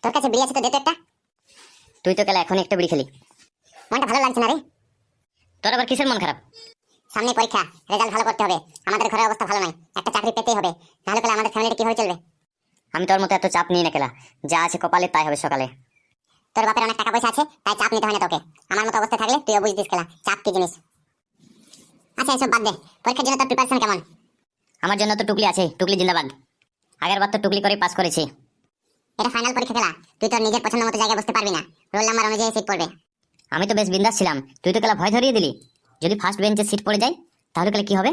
তোর কাছে বিড়ি আছে তো দে তো একটা। তুই তো কেলা এখন একটা বিড়ি খেলি। মনটা ভালো লাগছে না রে। তোর আবার কিসের মন খারাপ? সামনে পরীক্ষা, রেজাল্ট ভালো করতে হবে। আমাদের ঘরের অবস্থা ভালো নাই, একটা চাকরি পেতেই হবে, নাহলে পেলে আমাদের ফ্যামিলিটা কিভাবে চলবে? আমি তোর মতো এত চাপ নিই না কেলা, যা আছে কপালে তাই হবে সকালে। তোর বাপের অনেক টাকা পয়সা আছে, তাই চাপ নিতে হয় না তোকে। আমার মতো অবস্থা থাকলে তুইও বুঝতিস খেলা চাপ কি জিনিস। আচ্ছা এসব বাদ দে, পরীক্ষার জন্য তোর প্রিপারেশন কেমন? আমার জন্য তো টুকলি আছে, টুকলি জিন্দাবাদ। আগের বার তো টুকলি করে পাস করেছি। এটা ফাইনাল পরীক্ষা খেলা, তুই তোর নিজের পছন্দ মতো জায়গায় বসতে পারবি না, রোল নাম্বার অনুযায়ী সিট পড়বে। আমি তো বেশ বিন্দাস ছিলাম, তুই তো কেলা ভয় ধরিয়ে দিলি। যদি ফার্স্ট বেঞ্চে সিট পড়ে যায় তাহলে কেলা কি হবে?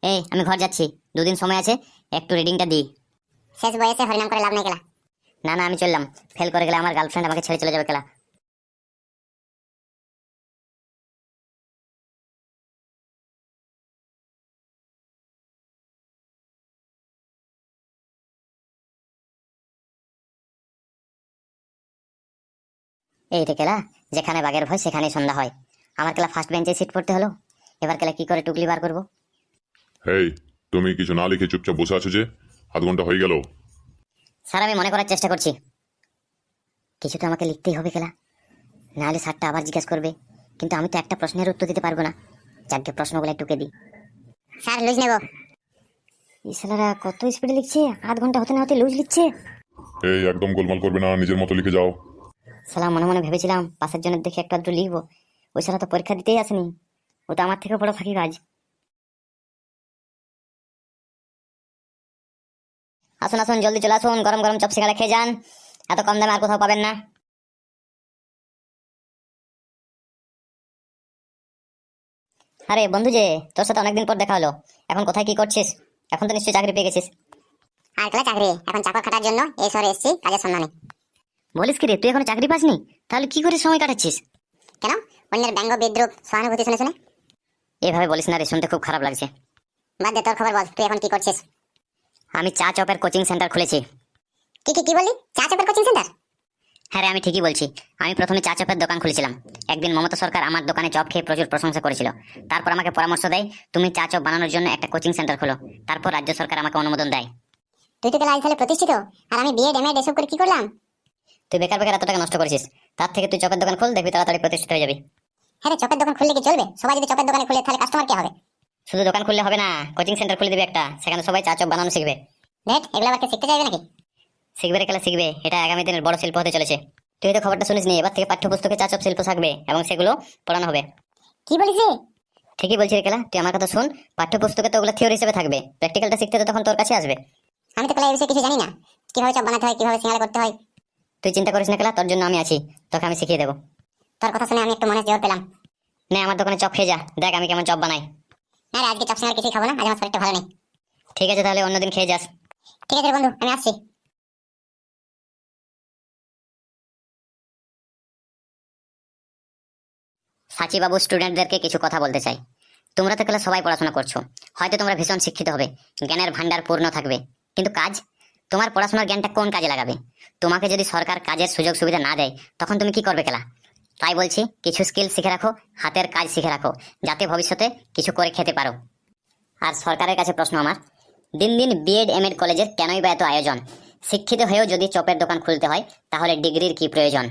এই আমি ঘর যাচ্ছি, দুদিন সময় আছে, একটু রিডিংটা দিই। শেষ বয়সে হরিনাম করে লাভ নাই খেলা। না না আমি চললাম, ফেল করে গেলে আমার গার্লফ্রেন্ড আমাকে ছেড়ে চলে যাবে কেলা। এই রে কেলা, যেখানে বাঘের ভয় সেখানে সন্ধ্যা হয়। আমার কেলা ফার্স্ট বেঞ্চে সিট পড়তে হলো, এবার কেলা কি করে টুকলি বার করবো? হেই, তুমি কিছু না লিখে চুপচাপ বসে আছো যে? আধ ঘন্টা হয়ে গেল। স্যার আমি মনে করার চেষ্টা করছি। কিছু তো আমাকে লিখতেই হবে খেলা, নাহলে স্যারটা আবার জিজ্ঞাসা করবে। কিন্তু আমি তো একটা প্রশ্নের উত্তর দিতে পারবো না, যাকে প্রশ্নগুলো টুকে দিই। স্যার লুজ নেব। এই ছেলেরা কত স্পিডে লিখছে, আধ ঘন্টা হতে না হতে লুজ লিখছে। এই একদম গোলমাল করবে না, নিজের মতো লিখে যাও। সালাম মনে মনে ভেবেছিলাম পাশের জনের দেখে একটু আধটু লিখবো, ওই সালা তো পরীক্ষা দিতেই আসেনি, ও তো আমার থেকে বড় ফাঁকি কাজ। আসুন আসুন জলদি চলে আসুন, গরম গরম চপ সিঙ্গাড়া খেয়ে যান, এত কম দামে আর কোথাও পাবেন না। আরে বন্ধু যে, তোর সাথে অনেকদিন পর দেখা হলো, এখন কোথায় কি করছিস? এখন তো নিশ্চয়ই চাকরি পেয়ে গেছিস। আর খেলা চাকরি, এখন চাকর খাটার জন্য এই শহরে এসেছি কাজের সন্ধানে। বলিস কি রে, তুই এখনো চাকরি পাসনি? তাহলে কি করে সময় কাটাচ্ছিস? কেন? অন্যের ব্যঙ্গ বিদ্রুপ সহানুভূতি শুনে শুনে? এভাবে বলিস না রে, শুনতে খুব খারাপ লাগছে। বাদ দে, তোর খবর বল, তুই এখন কি করছিস? আমি চা চপের কোচিং সেন্টার খুলেছি। কি বললি? চা চাপের কোচিং সেন্টার? হ্যাঁ রে, আমি ঠিকই বলছি। আমি প্রথমে চা চপের দোকান খুলেছিলাম। একদিন মমতা সরকার আমার দোকানে চপ খেয়ে প্রচুর প্রশংসা করেছিল। তারপর আমাকে পরামর্শ দেয়, তুমি চা চপ বানানোর জন্য একটা কোচিং সেন্টার খোলো। তারপর রাজ্য সরকার আমাকে অনুমোদন দেয়। তুই তো আজ তাহলে প্রতিষ্ঠিত, আর আমি বিএড এমএড এসব করে কি করলাম? তুই বেকার বেকার এত টাকা নষ্ট করেছিস, তার থেকে তুই চপের দোকান খোল, দেখবি তাড়াতাড়ি প্রতিষ্ঠিত হয়ে যাবি। হ্যাঁ রে, চপের দোকান খুললে কি চলবে? সবাই যদি চপের দোকানে খুলে তাহলে কাস্টমার কে হবে? শুধু দোকান খুললে হবে না, কোচিং সেন্টার খুলে দিবি একটা, সেখানে সবাই চা চপ বানানো শিখবে। দেখ, এগুলো আবার কে শিখতে চাইবে নাকি? শিখবে রে খেলা শিখবে, এটা আগামী দিনের বড় শিল্প হতে চলেছে। তুই তো খবরটা শুনিস নি, এবার থেকে পাঠ্যপুস্তকে চা চপ শিল্প থাকবে এবং সেগুলো পড়ানো হবে। কি বলিস রে? ঠিকই বলছি রে খেলা, তুই আমার কথা শুন। পাঠ্যপুস্তকে তো ওগুলো থিওরি হিসেবে থাকবে, প্র্যাকটিক্যালটা শিখতে তো তখন তোর কাছে আসবে। আমি তো খেলা এই বিষয়ে কিছু জানি না, কিভাবে চপ বানাতে হয়, কিভাবে সিঙ্গাড়া করতে হয়। তুই চিন্তা করিস না খেলা, তোর জন্য আমি আছি, তোকে আমি শিখিয়ে দেবো। তোর কথা শুনে আমি একটু মনে জোর পেলাম। নে আমার দোকানে চপ খেয়ে যা, দেখ আমি কেমন চপ বানাই। না রে, আজকে চপ সিঙ্গাড়া কিছুই খাবো না, আজ আমার শরীরটা ভালো নেই। ঠিক আছে তাহলে অন্যদিন খেয়ে যাস। ঠিক আছে রে বন্ধু, আমি আসছি। সাচি বাবু স্টুডেন্টদেরকে কিছু কথা বলতে চাই। তোমরা তো খেলা সবাই পড়াশোনা করছো, হয়তো তোমরা ভীষণ শিক্ষিত হবে, জ্ঞানের ভান্ডার পূর্ণ থাকবে, কিন্তু কাজ? তোমার পড়াশোনার জ্ঞানটা কোন কাজে লাগাবে? তোমাকে যদি সরকার কাজের সুযোগ সুবিধা না দেয় তখন তুমি কি করবে খেলা? তাই বলছি কিছু স্কিল শিখে রাখো, হাতের কাজ শিখে রাখো, যাতে ভবিষ্যতে কিছু করে খেতে পারো। আর সরকারের কাছে প্রশ্ন আমার, দিন দিন বিএড এমএড কলেজের কেনই বা এত আয়োজন? শিক্ষিত হয়েও যদি চপের দোকান খুলতে হয় তাহলে ডিগ্রির কি প্রয়োজন?